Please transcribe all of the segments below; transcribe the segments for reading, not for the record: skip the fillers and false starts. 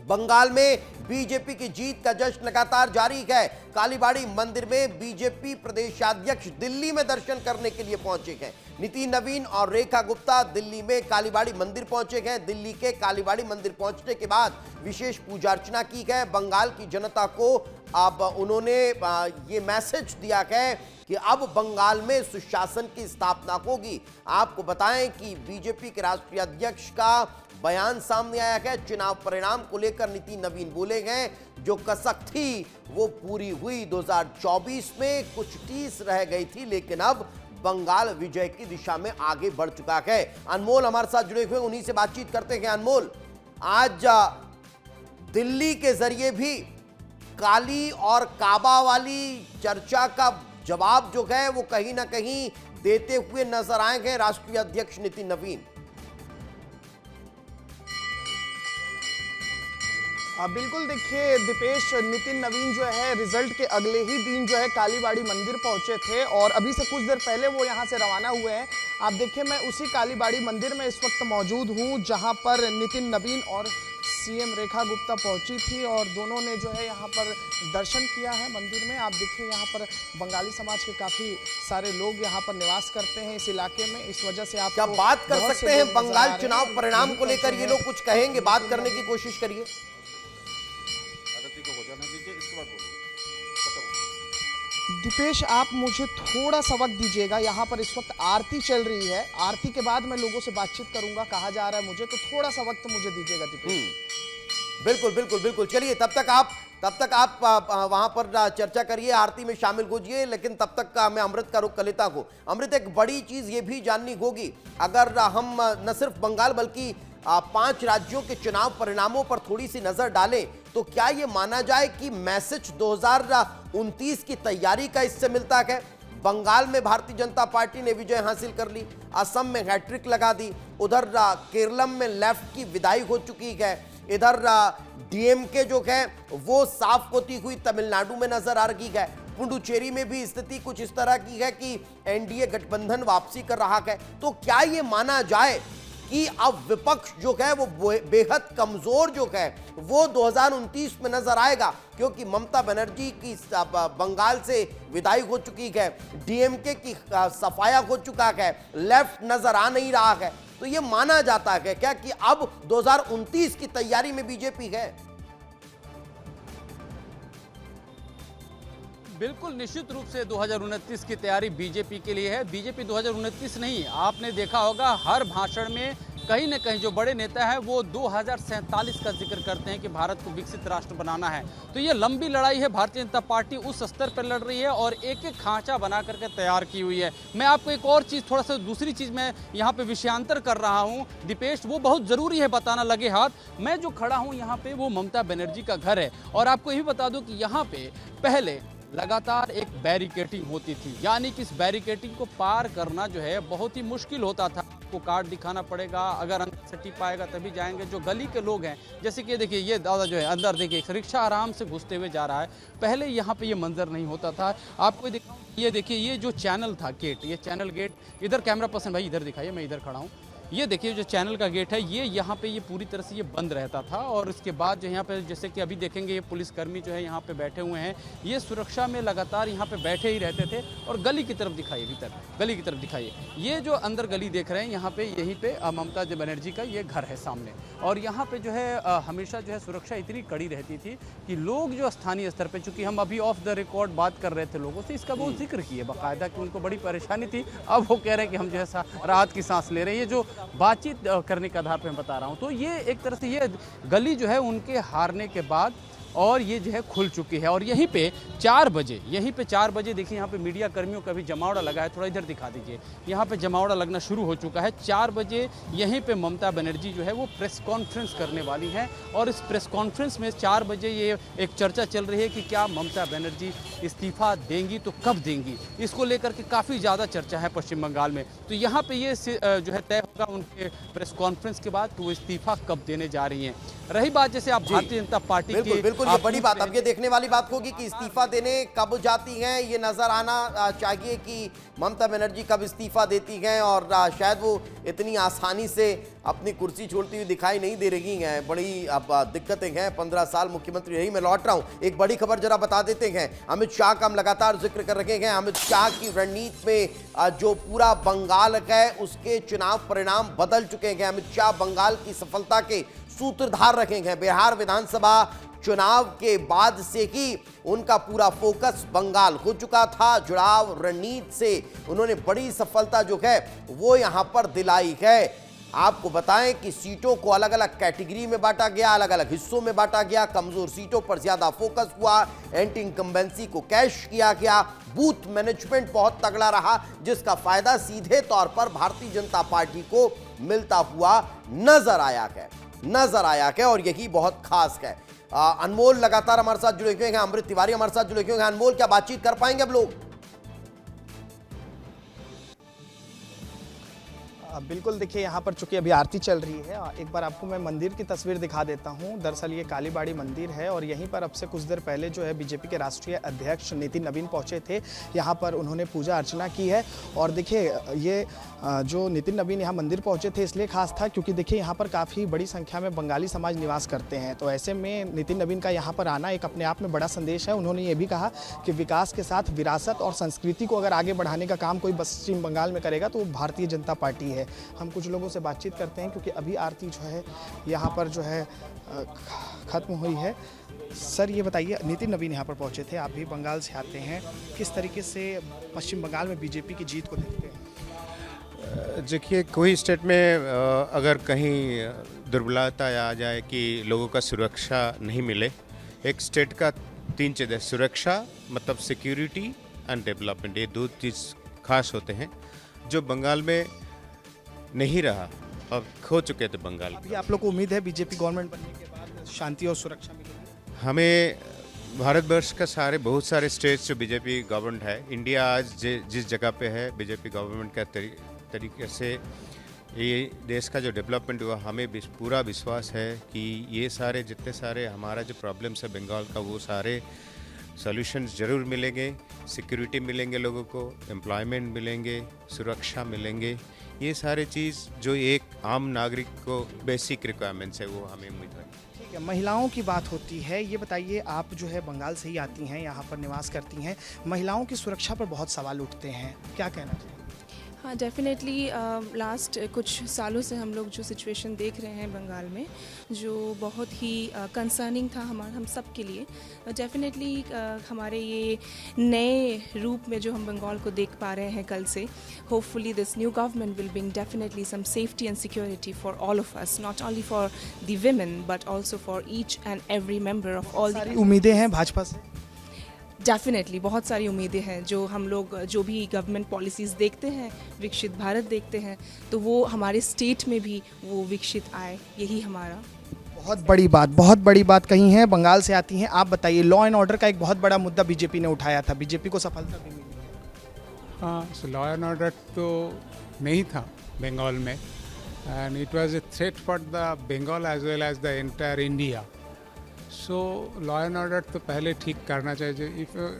बंगाल में बीजेपी की जीत का जश्न लगातार जारी है। कालीबाड़ी मंदिर में बीजेपी प्रदेशाध्यक्ष दिल्ली में दर्शन करने के लिए पहुंचे हैं। नितिन नवीन और रेखा गुप्ता दिल्ली में कालीबाड़ी मंदिर पहुंचे हैं। दिल्ली के कालीबाड़ी मंदिर पहुंचने के बाद विशेष पूजा अर्चना की है। बंगाल की जनता को अब उन्होंने ये मैसेज दिया है कि अब बंगाल में सुशासन की स्थापना होगी। आपको बताएं कि बीजेपी के राष्ट्रीय अध्यक्ष का बयान सामने आया है। चुनाव परिणाम को लेकर नितिन नवीन बोले हैं, जो कसक थी वो पूरी हुई। 2024 में कुछ टीस रह गई थी, लेकिन अब बंगाल विजय की दिशा में आगे बढ़ चुका है। अनमोल हमारे साथ जुड़े हुए, उन्हीं से बातचीत करते हैं। अनमोल, आज दिल्ली के जरिए भी काली और काबा वाली चर्चा का जवाब जो है वो कहीं ना कहीं देते हुए नजर आए हैं राष्ट्रीय अध्यक्ष नितिन नवीन। बिल्कुल, देखिए दीपेश, नितिन नवीन जो है रिजल्ट के अगले ही दिन जो है कालीबाड़ी मंदिर पहुंचे थे और अभी से कुछ देर पहले वो यहां से रवाना हुए हैं। आप देखिए, मैं उसी कालीबाड़ी मंदिर में इस वक्त मौजूद हूं जहां पर नितिन नवीन और सीएम रेखा गुप्ता पहुंची थी और दोनों ने जो है यहाँ पर दर्शन किया है मंदिर में। आप देखिए, यहाँ पर बंगाली समाज के काफ़ी सारे लोग यहाँ पर निवास करते हैं इस इलाके में। इस वजह से आप क्या बात कर सकते हैं बंगाल चुनाव परिणाम को लेकर? ये लोग कुछ कहेंगे, बात करने की कोशिश करिए। दीपेश, आप मुझे थोड़ा सा वक्त दीजिएगा। यहाँ पर इस वक्त आरती चल रही है, आरती के बाद मैं लोगों से बातचीत करूंगा, कहा जा रहा है मुझे, तो थोड़ा सा वक्त मुझे दीजिएगा दीपेश। बिल्कुल बिल्कुल बिल्कुल, चलिए तब तक आप वहां पर चर्चा करिए, आरती में शामिल होइए। लेकिन तब तक मैं अमृत का रुख कर लेता हूं। अमृत, एक बड़ी चीज ये भी जाननी होगी, अगर हम न सिर्फ बंगाल बल्कि 5 राज्यों के चुनाव परिणामों पर थोड़ी सी नजर डालें, तो क्या ये माना जाए कि मैसेज 2029 की तैयारी का इससे मिलता है? बंगाल में भारतीय जनता पार्टी ने विजय हासिल कर ली, असम में हैट्रिक लगा दी, उधर केरलम में लेफ्ट की विदाई हो चुकी है, इधर डीएमके जो है वो साफ होती हुई तमिलनाडु में नजर आ रही है, पुडुचेरी में भी स्थिति कुछ इस तरह की है कि एनडीए गठबंधन वापसी कर रहा है। तो क्या ये माना जाए कि अब विपक्ष जो है वो बेहद कमजोर जो है वो 2029 में नजर आएगा? क्योंकि ममता बनर्जी की बंगाल से विदाई हो चुकी है, डीएमके की सफाया हो चुका है, लेफ्ट नजर आ नहीं रहा है। तो ये माना जाता है क्या कि अब 2029 की तैयारी में बीजेपी है? बिल्कुल, निश्चित रूप से 2029 की तैयारी बीजेपी के लिए है। बीजेपी 2029 नहीं, आपने देखा होगा हर भाषण में कहीं न कहीं जो बड़े नेता हैं वो 2047 का जिक्र करते हैं कि भारत को विकसित राष्ट्र बनाना है। तो ये लंबी लड़ाई है, भारतीय जनता पार्टी उस स्तर पर लड़ रही है और एक एक खांचा बना करके तैयार की हुई है। मैं आपको एक और चीज़, थोड़ा सा दूसरी चीज़ मैं यहाँ पे विषयांतर कर रहा हूँ दीपेश, वो बहुत ज़रूरी है बताना लगे हाथ। मैं जो खड़ा हूँ यहाँ पे वो ममता बनर्जी का घर है और आपको ये भी बता दूँ कि यहाँ पे पहले लगातार एक बैरिकेटिंग होती थी, यानी कि इस बैरिकेटिंग को पार करना जो है बहुत ही मुश्किल होता था। आपको कार्ड दिखाना पड़ेगा, अगर अंदर से टिप पाएगा तभी जाएंगे। जो गली के लोग हैं, जैसे कि देखिए ये दादा जो है अंदर, देखिए रिक्शा आराम से घुसते हुए जा रहा है। पहले यहाँ पे ये मंजर नहीं होता था। आपको दिखाऊं, ये देखिए ये जो चैनल था गेट, ये चैनल गेट, इधर कैमरा पर्सन भाई इधर दिखाइए, मैं इधर खड़ा हूँ। ये देखिए जो चैनल का गेट है ये यहाँ पे ये पूरी तरह से ये बंद रहता था और इसके बाद जो यहाँ पे जैसे कि अभी देखेंगे ये पुलिसकर्मी जो है यहाँ पे बैठे हुए हैं, ये सुरक्षा में लगातार यहाँ पे बैठे ही रहते थे। और गली की तरफ दिखाइए, भीतर गली की तरफ दिखाइए, ये जो अंदर गली देख रहे हैं यहाँ पे, यहीं पे ममता बनर्जी का ये घर है सामने। और यहाँ पे जो है हमेशा जो है सुरक्षा इतनी कड़ी रहती थी कि लोग जो स्थानीय स्तर पर, चूँकि हम अभी ऑफ द रिकॉर्ड बात कर रहे थे लोगों से, इसका वो जिक्र किए बाकायदा कि उनको बड़ी परेशानी थी। अब वो कह रहे हैं कि हम जो है राहत की सांस ले रहे हैं। ये जो बातचीत करने के आधार पर मैं बता रहा हूं, तो ये एक तरह से ये गली जो है उनके हारने के बाद और ये जो है खुल चुकी है। और यहीं पे 4 बजे देखिए यहाँ पे मीडिया कर्मियों का भी जमावड़ा लगा है, थोड़ा इधर दिखा दीजिए, यहाँ पे जमावड़ा लगना शुरू हो चुका है। 4 बजे यहीं पे ममता बनर्जी जो है वो प्रेस कॉन्फ्रेंस करने वाली हैं और इस प्रेस कॉन्फ्रेंस में 4 बजे ये एक चर्चा चल रही है कि क्या ममता बनर्जी इस्तीफा देंगी तो कब देंगी, इसको लेकर के काफ़ी ज़्यादा चर्चा है पश्चिम बंगाल में। तो यहाँ पर ये जो है तय होगा उनके प्रेस कॉन्फ्रेंस के बाद कि वो इस्तीफा कब देने जा रही हैं। रही बात जैसे आप भारतीय जनता पार्टी की बिल्कुल ये बड़ी बात, अब ये देखने वाली बात होगी कि इस्तीफा देने कब जाती हैं। ये नजर आना चाहिए कि ममता बनर्जी कब इस्तीफा देती हैं, और शायद वो इतनी आसानी से अपनी कुर्सी छोड़ती हुई दिखाई नहीं दे रही हैं। बड़ी अब दिक्कतें हैं, 15 साल मुख्यमंत्री रही। मैं लौट रहा हूं, एक बड़ी खबर जरा बता देते हैं। अमित शाह का हम लगातार जिक्र कर रहे हैं। अमित शाह की रणनीति में जो पूरा बंगाल है उसके चुनाव परिणाम बदल चुके हैं। अमित शाह बंगाल की सफलता के सूत्रधार रखे हैं। बिहार विधानसभा चुनाव के बाद से ही उनका पूरा फोकस बंगाल हो चुका था। जुड़ाव रणनीति से उन्होंने बड़ी सफलता जो है वो यहां पर दिलाई है। आपको बताएं कि सीटों को अलग अलग कैटेगरी में बांटा गया, अलग अलग हिस्सों में बांटा गया। कमजोर सीटों पर ज्यादा फोकस हुआ, एंटी इनकम्बेंसी को कैश किया गया, बूथ मैनेजमेंट बहुत तगड़ा रहा, जिसका फायदा सीधे तौर पर भारतीय जनता पार्टी को मिलता हुआ नजर आया है और यही बहुत खास है। अनमोल लगातार हमारे साथ जुड़े हुए हैं, अमृत तिवारी हमारे साथ जुड़े हुए हैं। अनमोल, क्या बातचीत कर पाएंगे अब लोग? बिल्कुल, देखिए यहाँ पर चूंकि अभी आरती चल रही है, एक बार आपको मैं मंदिर की तस्वीर दिखा देता हूँ। दरअसल ये कालीबाड़ी मंदिर है और यहीं पर अब से कुछ देर पहले जो है बीजेपी के राष्ट्रीय अध्यक्ष नितिन नवीन पहुँचे थे। यहाँ पर उन्होंने पूजा अर्चना की है और देखिए ये जो नितिन नवीन यहाँ मंदिर पहुँचे थे इसलिए खास था क्योंकि देखिए यहाँ पर काफ़ी बड़ी संख्या में बंगाली समाज निवास करते हैं। तो ऐसे में नितिन नवीन का यहाँ पर आना एक अपने आप में बड़ा संदेश है। उन्होंने ये भी कहा कि विकास के साथ विरासत और संस्कृति को अगर आगे बढ़ाने का काम कोई पश्चिम बंगाल में करेगा तो वो भारतीय जनता पार्टी है। हम कुछ लोगों से बातचीत करते हैं क्योंकि अभी आरती जो है यहाँ पर जो है ख़त्म हुई है। सर ये बताइए, नितिन नवीन यहाँ पर पहुँचे थे, आप भी बंगाल से आते हैं, किस तरीके से पश्चिम बंगाल में बीजेपी की जीत को देखते हैं? देखिए, कोई स्टेट में अगर कहीं दुर्बलता आ जाए कि लोगों का सुरक्षा नहीं मिले, एक स्टेट का 3 चीज़ें, सुरक्षा मतलब सिक्योरिटी एंड डेवलपमेंट, ये 2 चीज़ खास होते हैं जो बंगाल में नहीं रहा और खो चुके थे बंगाल। अभी आप लोग को उम्मीद है बीजेपी गवर्नमेंट बनने के बाद शांति और सुरक्षा मिलेगी? हमें भारतवर्ष का बहुत सारे स्टेट्स जो बीजेपी गवर्नमेंट है, इंडिया आज जिस जगह पे है बीजेपी गवर्नमेंट का तरीके से ये देश का जो डेवलपमेंट हुआ, हमें पूरा विश्वास है कि ये सारे जितने सारे हमारा जो प्रॉब्लम्स है बंगाल का, वो सारे सॉल्यूशंस ज़रूर मिलेंगे। सिक्योरिटी मिलेंगे, लोगों को एम्प्लॉयमेंट मिलेंगे, सुरक्षा मिलेंगे, ये सारे चीज़ जो एक आम नागरिक को बेसिक रिक्वायरमेंट्स है वो हमें उम्मीद है। ठीक है, महिलाओं की बात होती है, ये बताइए, आप जो है बंगाल से ही आती हैं, यहाँ पर निवास करती हैं, महिलाओं की सुरक्षा पर बहुत सवाल उठते हैं, क्या कहना चाहिए? हाँ, डेफिनेटली लास्ट कुछ सालों से हम लोग जो सिचुएशन देख रहे हैं बंगाल में, जो बहुत ही कंसर्निंग था हम सब के लिए। डेफिनेटली हमारे ये नए रूप में जो हम बंगाल को देख पा रहे हैं कल से, hopefully this new government will bring definitely some safety and security for all of us, not only for the women but also for each and every member of all. सारी उम्मीदें हैं भाजपा से? डेफिनेटली बहुत सारी उम्मीदें हैं। जो हम लोग जो भी गवर्नमेंट पॉलिसीज़ देखते हैं, विकसित भारत देखते हैं, तो वो हमारे स्टेट में भी वो विकसित आए, यही हमारा। बहुत बड़ी बात कही है, बंगाल से आती हैं। आप बताइए, लॉ एंड ऑर्डर का एक बहुत बड़ा मुद्दा बीजेपी ने उठाया था, बीजेपी को सफलता भी मिली है। हाँ, लॉ एंड ऑर्डर तो नहीं था बंगाल में, and it was a threat for the Bengal as well as the entire India. So law and order तो पहले ठीक करना चाहिए।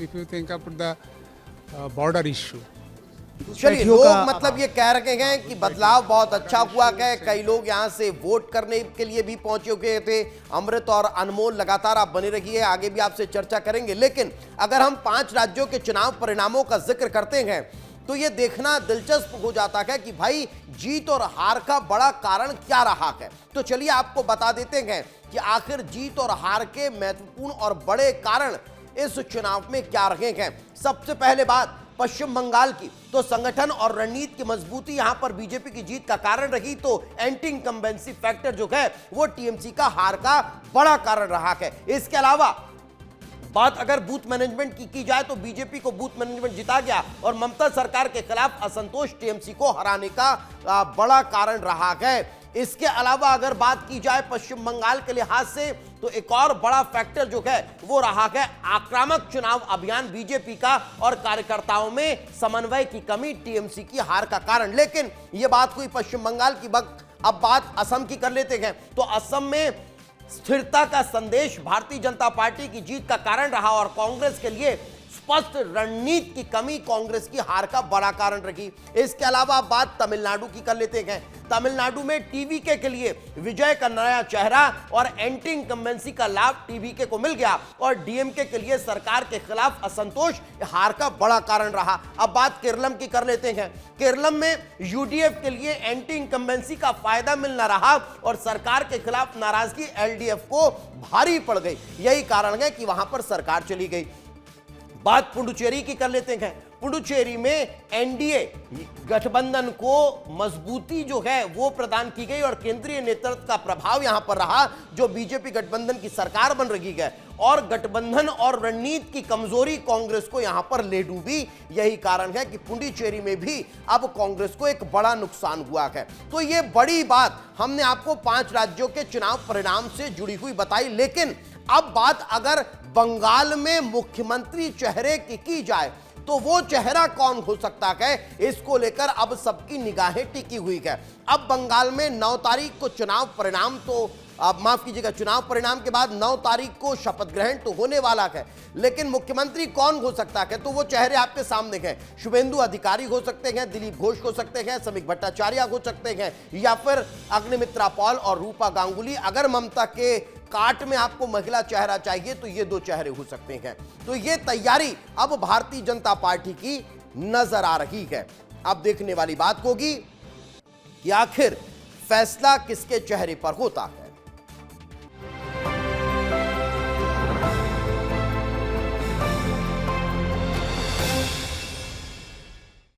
If you think about the border issue. चलिए, लोग मतलब ये कह रहे हैं कि बदलाव बहुत अच्छा हुआ है। कई लोग यहाँ से वोट करने के लिए भी पहुंचे हुए थे। अमृत और अनमोल, लगातार आप बने रहिए, आगे भी आपसे चर्चा करेंगे। लेकिन अगर हम 5 राज्यों के चुनाव परिणामों का जिक्र करते हैं तो ये देखना दिलचस्प हो जाता है कि भाई जीत और हार का बड़ा कारण क्या रहा है। तो चलिए आपको बता देते हैं कि आखिर जीत और हार के महत्वपूर्ण और बड़े कारण इस चुनाव में क्या रहे हैं। सबसे पहले बात पश्चिम बंगाल की, तो संगठन और रणनीति की मजबूती यहां पर बीजेपी की जीत का कारण रही। तो एंटी इनकम्बेंसी फैक्टर जो है वो टीएमसी का हार का बड़ा कारण रहा है। इसके अलावा बात अगर बूथ मैनेजमेंट की जाए तो बीजेपी को बूथ मैनेजमेंट जिता गया और ममता सरकार के खिलाफ असंतोष टीएमसी को हराने का बड़ा कारण रहा है। इसके अलावा अगर बात की जाए पश्चिम बंगाल के लिहाज से तो एक और बड़ा फैक्टर जो है वो रहा है आक्रामक चुनाव अभियान बीजेपी का और कार्यकर्ताओं में समन्वय की कमी टीएमसी की हार का कारण। लेकिन यह बात हुई पश्चिम बंगाल की। अब बात असम की कर लेते हैं। तो असम में स्थिरता का संदेश भारतीय जनता पार्टी की जीत का कारण रहा और कांग्रेस के लिए स्पष्ट रणनीति की कमी कांग्रेस की हार का बड़ा कारण रही। इसके अलावा बात तमिलनाडु की कर लेते हैं। तमिलनाडु में टीवीके के लिए विजय का नया चेहरा और एंटी इनकम्बेंसी का लाभ टीवीके को मिल गया और डीएमके के लिए सरकार के खिलाफ असंतोष हार का बड़ा कारण रहा। अब बात केरलम की कर लेते हैं। केरलम में यूडीएफ के लिए एंटी इनकम्बेंसी का फायदा मिलना रहा और सरकार के खिलाफ नाराजगी एलडीएफ को भारी पड़ गई। यही कारण है कि वहां पर सरकार चली गई। बात पुडुचेरी की कर लेते हैं। पुडुचेरी में एनडीए गठबंधन को मजबूती जो है वो प्रदान की गई और केंद्रीय नेतृत्व का प्रभाव यहां पर रहा जो बीजेपी गठबंधन की सरकार बन रही है और गठबंधन और रणनीति की कमजोरी कांग्रेस को यहां पर ले डूबी। यही कारण है कि पुडुचेरी में भी अब कांग्रेस को एक बड़ा नुकसान हुआ है। तो ये बड़ी बात हमने आपको 5 राज्यों के चुनाव परिणाम से जुड़ी हुई बताई, लेकिन अब बात अगर बंगाल में मुख्यमंत्री चेहरे की जाए तो वो चेहरा कौन हो सकता है, इसको लेकर अब सबकी निगाहें टिकी हुई है। अब बंगाल में 9 तारीख को चुनाव परिणाम तो माफ कीजिएगा, चुनाव परिणाम के बाद 9 तारीख को शपथ ग्रहण तो होने वाला है, लेकिन मुख्यमंत्री कौन हो सकता है तो वो चेहरे आपके सामने हैं। शुभेंदु अधिकारी हो सकते हैं, दिलीप घोष हो सकते हैं, समीक भट्टाचार्य हो सकते हैं या फिर अग्निमित्रा पॉल और रूपा गांगुली। अगर ममता के काट में आपको महिला चेहरा चाहिए तो ये 2 चेहरे हो सकते हैं। तो ये तैयारी अब भारतीय जनता पार्टी की नजर आ रही है। अब देखने वाली बात होगी कि आखिर फैसला किसके चेहरे पर होता है।